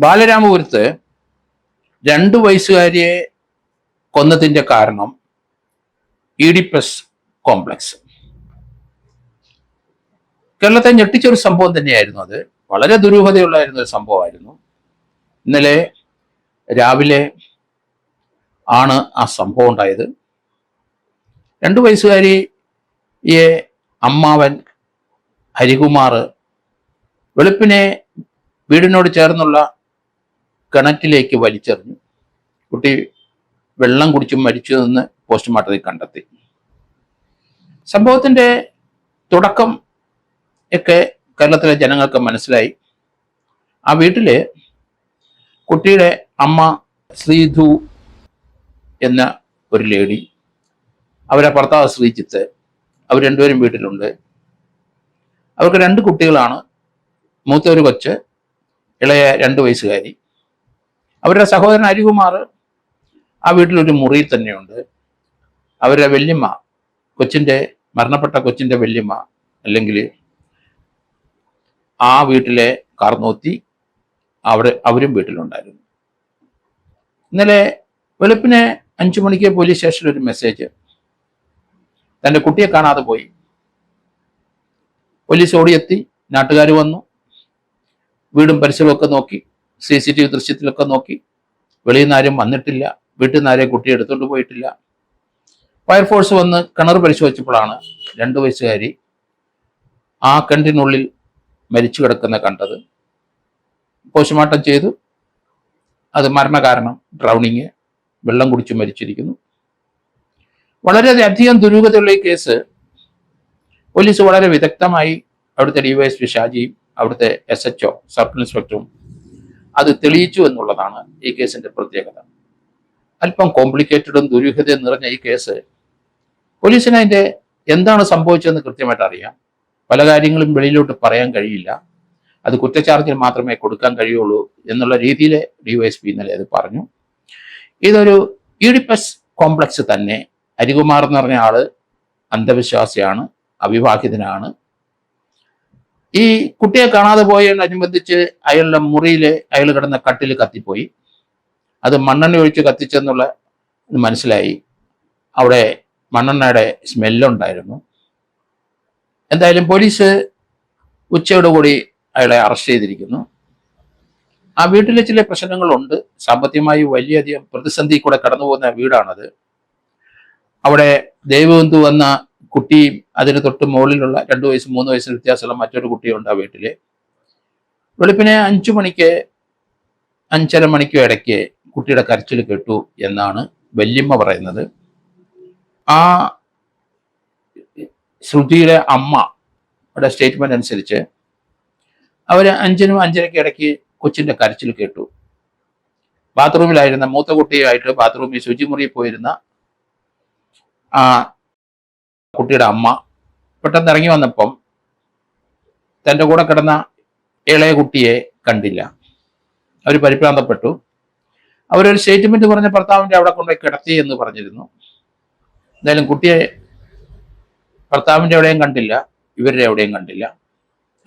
ബാലരാമപുരത്ത് 2 വയസ്സുകാരിയെ കൊന്നതിന്റെ കാരണം Oedipus complex. കേരളത്തെ ഞെട്ടിച്ചൊരു സംഭവം തന്നെയായിരുന്നു അത്. വളരെ ദുരൂഹതയുള്ളായിരുന്ന ഒരു സംഭവമായിരുന്നു. ഇന്നലെ രാവിലെ ആണ് ആ സംഭവം ഉണ്ടായത്. 2 വയസ്സുകാരിയെ അമ്മാവൻ ഹരികുമാർ വെളുപ്പിനെ വീടിനോട് ചേർന്നുള്ള കിണറ്റിലേക്ക് വലിച്ചെറിഞ്ഞു. കുട്ടി വെള്ളം കുടിച്ചും മരിച്ചതെന്ന് പോസ്റ്റ്മോർട്ടത്തിൽ കണ്ടെത്തി. സംഭവത്തിന്റെ തുടക്കം ഒക്കെ കേരളത്തിലെ ജനങ്ങൾക്ക് മനസ്സിലായി. ആ വീട്ടില് കുട്ടിയുടെ അമ്മ ശ്രീധു എന്ന ഒരു ലേഡി, അവരെ ഭർത്താവ് ശ്രീജിത്ത്, അവർ രണ്ടുപേരും വീട്ടിലുണ്ട്. അവർക്ക് 2 കുട്ടികളാണ്. മൂത്ത ഒരു കൊച്ച്, ഇളയ 2 വയസ്സുകാരി. അവരുടെ സഹോദരൻ ഹരികുമാർ ആ വീട്ടിലൊരു മുറിയിൽ തന്നെയുണ്ട്. അവരുടെ വല്യമ്മ, മരണപ്പെട്ട കൊച്ചിന്റെ വല്യമ്മ, അല്ലെങ്കിൽ ആ വീട്ടിലെ കാർന്നോത്തി, അവരും വീട്ടിലുണ്ടായിരുന്നു. ഇന്നലെ വെളുപ്പിനെ 5 മണിക്ക് പോലീസ് സ്റ്റേഷനിൽ ഒരു മെസ്സേജ്, തൻ്റെ കുട്ടിയെ കാണാതെ പോയി. പോലീസ് ഓടിയെത്തി, നാട്ടുകാർ വന്നു, വീടും പരിസരമൊക്കെ നോക്കി, CCTV ദൃശ്യത്തിലൊക്കെ നോക്കി. വെളിയിൽ നിന്ന് ആരും വന്നിട്ടില്ല, വീട്ടിൽ നിന്ന് ആരെയും കുട്ടിയെ എടുത്തുകൊണ്ട് പോയിട്ടില്ല. ഫയർഫോഴ്സ് വന്ന് കിണർ പരിശോധിച്ചപ്പോഴാണ് 2 വയസ്സുകാരി ആ കിണറ്റിനുള്ളിൽ മരിച്ചു കിടക്കുന്ന കണ്ടത്. പോസ്റ്റ്മോർട്ടം ചെയ്തു. അത് മരണകാരണം ഡ്രൗണിങ്, വെള്ളം കുടിച്ച് മരിച്ചിരിക്കുന്നു. വളരെയധികം ദുരൂഹതയുള്ള ഈ കേസ് പോലീസ് വളരെ വിദഗ്ധമായി, അവിടുത്തെ DYSP ഷാജിയും അവിടുത്തെ SHO സർക്കിൾ ഇൻസ്പെക്ടറും അത് തെളിയിച്ചു എന്നുള്ളതാണ് ഈ കേസിന്റെ പ്രത്യേകത. അല്പം കോംപ്ലിക്കേറ്റഡും ദുരൂഹതയും നിറഞ്ഞ ഈ കേസ് പോലീസിന് അതിന്റെ എന്താണ് സംഭവിച്ചതെന്ന് കൃത്യമായിട്ട് അറിയാം. പല കാര്യങ്ങളും വെളിയിലോട്ട് പറയാൻ കഴിയില്ല. അത് കുറ്റച്ചാർജിൽ മാത്രമേ കൊടുക്കാൻ കഴിയുള്ളൂ എന്നുള്ള രീതിയിൽ DYSP ഇന്നലെ അത് പറഞ്ഞു. ഇതൊരു ഈഡിപ്പസ് കോംപ്ലക്സ് തന്നെ. ഹരികുമാർ എന്ന് പറഞ്ഞ ആള് അന്ധവിശ്വാസിയാണ്, അവിവാഹിതനാണ്. ഈ കുട്ടിയെ കാണാതെ പോയതിനനുബന്ധിച്ച് അയാളുടെ മുറിയിൽ അയാൾ കിടന്ന കട്ടിൽ കത്തിപ്പോയി. അത് മണ്ണെണ്ണ ഒഴിച്ച് കത്തിച്ചെന്നുള്ള മനസ്സിലായി. അവിടെ മണ്ണെണ്ണയുടെ സ്മെല്ലുണ്ടായിരുന്നു. എന്തായാലും പോലീസ് ഉച്ചയോടുകൂടി അയാളെ അറസ്റ്റ് ചെയ്തിരിക്കുന്നു. ആ വീട്ടിലെ ചില പ്രശ്നങ്ങളുണ്ട്. സാമ്പത്തികമായി വലിയധികം പ്രതിസന്ധി കൂടെ കടന്നു പോകുന്ന വീടാണത്. അവിടെ ദേവബന്ധു വന്ന കുട്ടിയും അതിന് തൊട്ട് മുകളിലുള്ള 2 വയസ്സ് 3 വയസ്സിന് വ്യത്യാസമുള്ള മറ്റൊരു കുട്ടിയുണ്ട് ആ വീട്ടില്. വെളുപ്പിനെ 5 മണിക്ക് 5:30 മണിക്കും ഇടയ്ക്ക് കുട്ടിയുടെ കരച്ചിൽ കേട്ടു എന്നാണ് വല്യമ്മ പറയുന്നത്. ആ ശ്രുതിയുടെ അമ്മയുടെ സ്റ്റേറ്റ്മെന്റ് അനുസരിച്ച് അവർ 5-നും 5:30ക്കും ഇടയ്ക്ക് കൊച്ചിന്റെ കരച്ചിൽ കേട്ടു. ബാത്റൂമിലായിരുന്ന മൂത്ത കുട്ടിയായിട്ട് ബാത്റൂമിൽ ശുചിമുറിയിൽ പോയിരുന്ന ആ കുട്ടിയുടെ അമ്മ പെട്ടെന്ന് ഇറങ്ങി വന്നപ്പം തൻ്റെ കൂടെ കിടന്ന ഇളയ കുട്ടിയെ കണ്ടില്ല. അവർ പരിഭ്രാന്തപ്പെട്ടു. അവരൊരു സ്റ്റേറ്റ്മെന്റ് പറഞ്ഞ ഭർത്താവിൻ്റെ അവിടെ കൊണ്ടുപോയി കിടത്തി എന്ന് പറഞ്ഞിരുന്നു. എന്തായാലും കുട്ടിയെ ഭർത്താവിൻ്റെ എവിടെയും കണ്ടില്ല, ഇവരുടെ എവിടെയും കണ്ടില്ല.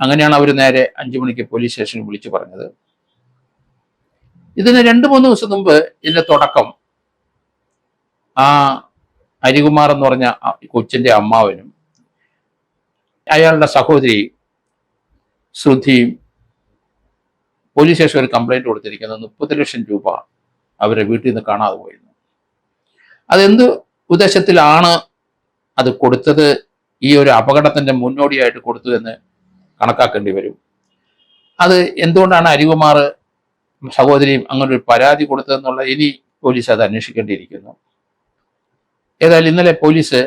അങ്ങനെയാണ് അവർ നേരെ 5 മണിക്ക് പോലീസ് സ്റ്റേഷനിൽ വിളിച്ചു പറഞ്ഞത്. ഇതിന് 2-3 ദിവസം മുമ്പ് ഇതിന്റെ തുടക്കം ആ ഹരികുമാർ എന്ന് പറഞ്ഞ കൊച്ചിന്റെ അമ്മാവനും അയാളുടെ സഹോദരി ശ്രുതിയും പോലീസ് സ്റ്റേഷൻ ഒരു കംപ്ലൈന്റ് കൊടുത്തിരിക്കുന്നത് 30 ലക്ഷം രൂപ അവരെ വീട്ടിൽ നിന്ന് കാണാതെ പോയിരുന്നു. അതെന്ത് ഉദ്ദേശത്തിലാണ് അത് കൊടുത്തത്, ഈ ഒരു അപകടത്തിന്റെ മുന്നോടിയായിട്ട് കൊടുത്തു എന്ന് കണക്കാക്കേണ്ടി വരും. അത് എന്തുകൊണ്ടാണ് ഹരികുമാർ സഹോദരിയും അങ്ങനെ ഒരു പരാതി കൊടുത്തതെന്നുള്ള ഇനി പോലീസ് അത് അന്വേഷിക്കേണ്ടിയിരിക്കുന്നു. ഏതായാലും ഇന്നലെ പോലീസ്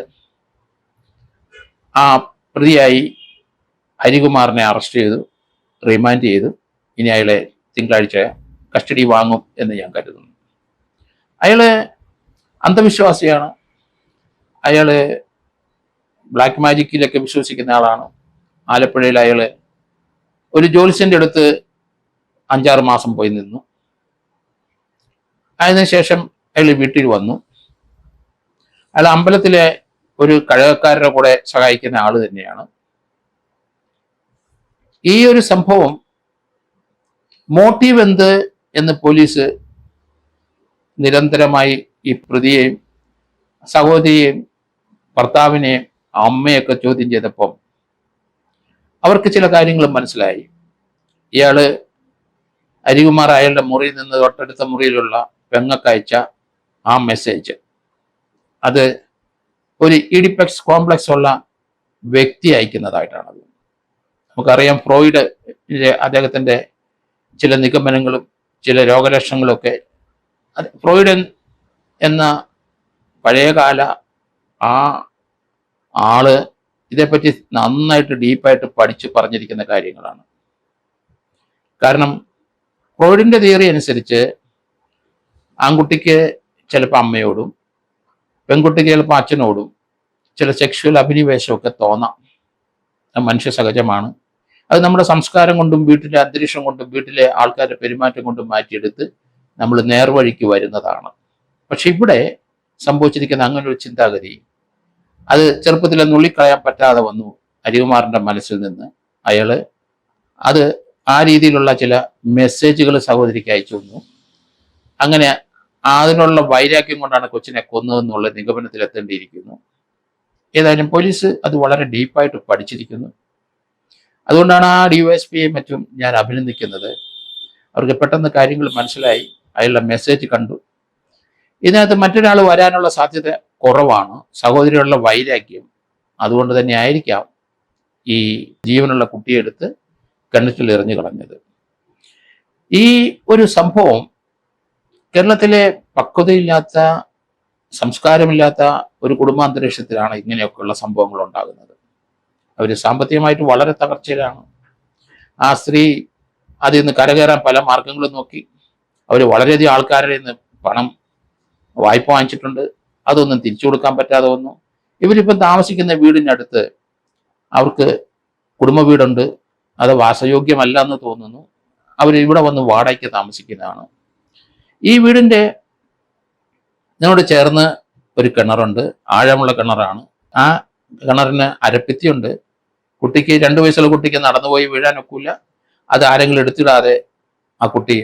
ആ പ്രതിയായി ഹരികുമാറിനെ അറസ്റ്റ് ചെയ്തു, റിമാൻഡ് ചെയ്തു. ഇനി അയാളെ തിങ്കളാഴ്ച കസ്റ്റഡി വാങ്ങും എന്ന് ഞാൻ കരുതുന്നു. അയാള് അന്ധവിശ്വാസിയാണ്. അയാള് ബ്ലാക്ക് മാജിക്കിലൊക്കെ വിശ്വസിക്കുന്ന ആളാണ്. ആലപ്പുഴയിൽ അയാള് ഒരു ജ്യോത്സ്യന്റെ അടുത്ത് 5-6 മാസം പോയി നിന്നു. അതിനുശേഷം അയാൾ വീട്ടിൽ വന്നു. അയാൾ അമ്പലത്തിലെ ഒരു കഴകക്കാരുടെ കൂടെ സഹായിക്കുന്ന ആള് തന്നെയാണ്. ഈ ഒരു സംഭവം മോട്ടീവ് എന്ത് എന്ന് പോലീസ് നിരന്തരമായി ഈ പ്രതിയെയും സഹോദരിയെയും ഭർത്താവിനെയും അമ്മയൊക്കെ ചോദ്യം ചെയ്തപ്പം അവർക്ക് ചില കാര്യങ്ങൾ മനസ്സിലായി. ഇയാള് അരികുമാർ അയാളുടെ മുറിയിൽ നിന്ന് തൊട്ടടുത്ത മുറിയിലുള്ള പെങ്ങക്കയച്ച ആ മെസ്സേജ് അത് ഒരു ഇഡിപ്പെക്സ് കോംപ്ലക്സ് ഉള്ള വ്യക്തി അയക്കുന്നതായിട്ടാണത്. നമുക്കറിയാം ഫ്രോയിഡ് അദ്ദേഹത്തിന്റെ ചില നിഗമനങ്ങളും ചില രോഗലക്ഷണങ്ങളും ഒക്കെ ഫ്രോയിഡ് എന്ന പഴയകാല ആ ആള് ഇതേപ്പറ്റി നന്നായിട്ട് ഡീപ്പായിട്ട് പഠിച്ച് പറഞ്ഞിരിക്കുന്ന കാര്യങ്ങളാണ്. കാരണം ഫ്രോയിഡിന്റെ തിയറി അനുസരിച്ച് ആൺകുട്ടിക്ക് ചിലപ്പോൾ അമ്മയോടും പെൺകുട്ടിക്ക് ചിലപ്പോൾ അച്ഛനോടും ചില സെക്ഷുവൽ അഭിനിവേശമൊക്കെ തോന്നാം. അത് മനുഷ്യ സഹജമാണ്. അത് നമ്മുടെ സംസ്കാരം കൊണ്ടും വീട്ടിലെ അന്തരീക്ഷം കൊണ്ടും വീട്ടിലെ ആൾക്കാരുടെ പെരുമാറ്റം കൊണ്ടും മാറ്റിയെടുത്ത് നമ്മൾ നേർവഴിക്ക് വരുന്നതാണ്. പക്ഷെ ഇവിടെ സംഭവിച്ചിരിക്കുന്ന അങ്ങനെ ഒരു ചിന്താഗതി അത് ചെറുപ്പത്തിൽ നുള്ളിക്കളയാൻ പറ്റാതെ വന്നു അരികുമാറിന്റെ മനസ്സിൽ നിന്ന്. അയാള് അത് ആ രീതിയിലുള്ള ചില മെസ്സേജുകൾ സഹോദരിക്ക് അയച്ചു വന്നു. അങ്ങനെ അതിനുള്ള വൈരാഗ്യം കൊണ്ടാണ് കൊച്ചിനെ കൊന്നതെന്നുള്ള നിഗമനത്തിൽ എത്തേണ്ടിയിരിക്കുന്നു. ഏതായാലും പോലീസ് അത് വളരെ ഡീപ്പായിട്ട് പഠിച്ചിരിക്കുന്നു. അതുകൊണ്ടാണ് ആ DYSPയെയും മറ്റും ഞാൻ അഭിനന്ദിക്കുന്നത്. അവർക്ക് പെട്ടെന്ന് കാര്യങ്ങൾ മനസ്സിലായി, അയാളുടെ മെസ്സേജ് കണ്ടു. ഇതിനകത്ത് മറ്റൊരാൾ വരാനുള്ള സാധ്യത കുറവാണ്. സഹോദരിയുള്ള വൈരാഗ്യം അതുകൊണ്ട് തന്നെ ആയിരിക്കാം ഈ ജീവനുള്ള കുട്ടിയെടുത്ത് കിണറ്റിൽ എറിഞ്ഞു കളഞ്ഞത്. ഈ ഒരു സംഭവം കേരളത്തിലെ പക്വതയില്ലാത്ത സംസ്കാരമില്ലാത്ത ഒരു കുടുംബാന്തരീക്ഷത്തിലാണ് ഇങ്ങനെയൊക്കെയുള്ള സംഭവങ്ങൾ ഉണ്ടാകുന്നത്. അവർ സാമ്പത്തികമായിട്ട് വളരെ തകർച്ചയിലാണ്. ആ സ്ത്രീ അതിൽ നിന്ന് കരകയറാൻ പല മാർഗങ്ങളും നോക്കി. അവർ വളരെയധികം ആൾക്കാരുടെ നിന്ന് പണം വായ്പ വാങ്ങിച്ചിട്ടുണ്ട്. അതൊന്നും തിരിച്ചു കൊടുക്കാൻ പറ്റാതെ വന്നു. ഇവരിപ്പം താമസിക്കുന്ന വീടിനടുത്ത് അവർക്ക് കുടുംബ വീടുണ്ട്, അത് വാസയോഗ്യമല്ല എന്ന് തോന്നുന്നു. അവർ ഇവിടെ വന്ന് വാടകയ്ക്ക് താമസിക്കുന്നതാണ്. ഈ വീടിൻ്റെ ഇതിനോട് ചേർന്ന് ഒരു കിണറുണ്ട്, ആഴമുള്ള കിണറാണ്. ആ കിണറിന് അരപ്പിത്തിയുണ്ട്. കുട്ടിക്ക് 2 വയസ്സുള്ള കുട്ടിക്ക് നടന്നുപോയി വീഴാൻ ഒക്കില്ല. അത് ആരെങ്കിലും എടുത്തിടാതെ ആ കുട്ടി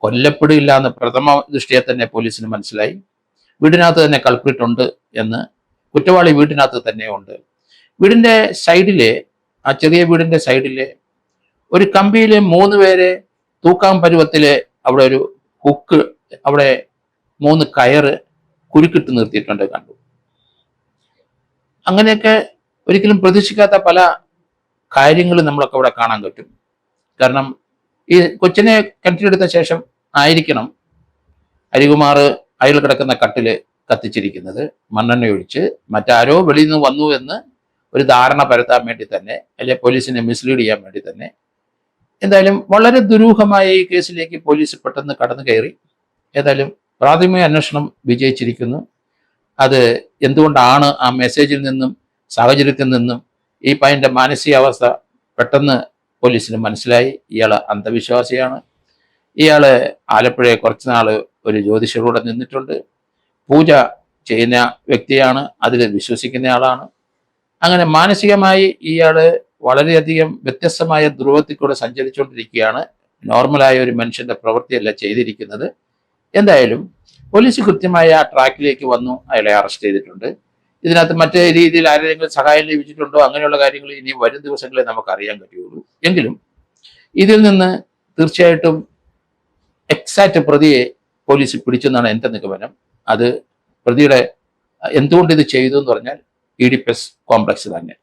കൊല്ലപ്പെടില്ല എന്ന് പ്രഥമ ദൃഷ്ടിയെ തന്നെ പോലീസിന് മനസ്സിലായി. വീടിനകത്ത് തന്നെ കൾപ്രിറ്റ് ഉണ്ട് എന്ന്, കുറ്റവാളി വീടിനകത്ത് തന്നെ ഉണ്ട്. വീടിന്റെ സൈഡിലെ ആ ചെറിയ വീടിന്റെ സൈഡിലെ ഒരു കമ്പിയിലെ 3 പേരെ തൂക്കാൻ പരുവത്തില് അവിടെ ഒരു ഹുക്ക്, അവിടെ 3 കയറ് കുരുക്കിട്ട് നിർത്തിയിട്ടുണ്ട് കണ്ടു. അങ്ങനെയൊക്കെ ഒരിക്കലും പ്രതീക്ഷിക്കാത്ത പല കാര്യങ്ങളും നമ്മളൊക്കെ അവിടെ കാണാൻ പറ്റും. കാരണം ഈ കൊച്ചിനെ കിണറ്റിലെടുത്ത ശേഷം ആയിരിക്കണം അരികുമാർ അയാൾ കിടക്കുന്ന കട്ടില് കത്തിച്ചിരിക്കുന്നത്. മണ്ണെണ്ണ ഒഴിച്ച് മറ്റാരോ വെളിയിൽ നിന്ന് വന്നു എന്ന് ഒരു ധാരണ പരത്താൻ വേണ്ടി തന്നെ, അല്ലെ പോലീസിനെ മിസ്ലീഡ് ചെയ്യാൻ വേണ്ടി തന്നെ. എന്തായാലും വളരെ ദുരൂഹമായ ഈ കേസിലേക്ക് പോലീസ് പെട്ടെന്ന് കടന്നു കയറി. ഏതായാലും പ്രാഥമിക അന്വേഷണം വിജയിച്ചിരിക്കുന്നു. അത് എന്തുകൊണ്ടാണ് ആ മെസ്സേജിൽ നിന്നും സാഹചര്യത്തിൽ നിന്നും ഈ പയ്യന്റെ മാനസികാവസ്ഥ പെട്ടെന്ന് പോലീസിന് മനസ്സിലായി. ഇയാൾ അന്ധവിശ്വാസിയാണ്. ഇയാള് ആലപ്പുഴയെ കുറച്ചുനാൾ ഒരു ജ്യോതിഷകൂടെ നിന്നിട്ടുണ്ട്. പൂജ ചെയ്യുന്ന വ്യക്തിയാണ്, അതിൽ വിശ്വസിക്കുന്ന ആളാണ്. അങ്ങനെ മാനസികമായി ഇയാള് വളരെയധികം വ്യത്യസ്തമായ ധ്രുവത്തിൽ കൂടെ സഞ്ചരിച്ചുകൊണ്ടിരിക്കുകയാണ്. നോർമലായ ഒരു മനുഷ്യന്റെ പ്രവൃത്തിയല്ല ചെയ്തിരിക്കുന്നത്. എന്തായാലും പോലീസ് കൃത്യമായ ആ ട്രാക്കിലേക്ക് വന്നു, അയാളെ അറസ്റ്റ് ചെയ്തിട്ടുണ്ട്. ഇതിനകത്ത് മറ്റേ രീതിയിൽ ആരെങ്കിലും സഹായം ലഭിച്ചിട്ടുണ്ടോ അങ്ങനെയുള്ള കാര്യങ്ങൾ ഇനി വരും ദിവസങ്ങളെ നമുക്ക് അറിയാൻ കഴിയുള്ളൂ. എങ്കിലും ഇതിൽ നിന്ന് തീർച്ചയായിട്ടും എക്സാക്റ്റ് പ്രതിയെ പോലീസ് പിടിച്ചെന്നാണ് എൻ്റെ നിഗമനം. അത് പ്രതിയുടെ എന്തുകൊണ്ട് ഇത് ചെയ്തു എന്ന് പറഞ്ഞാൽ ഇഡിപ്പസ് കോംപ്ലക്സ് തന്നെ.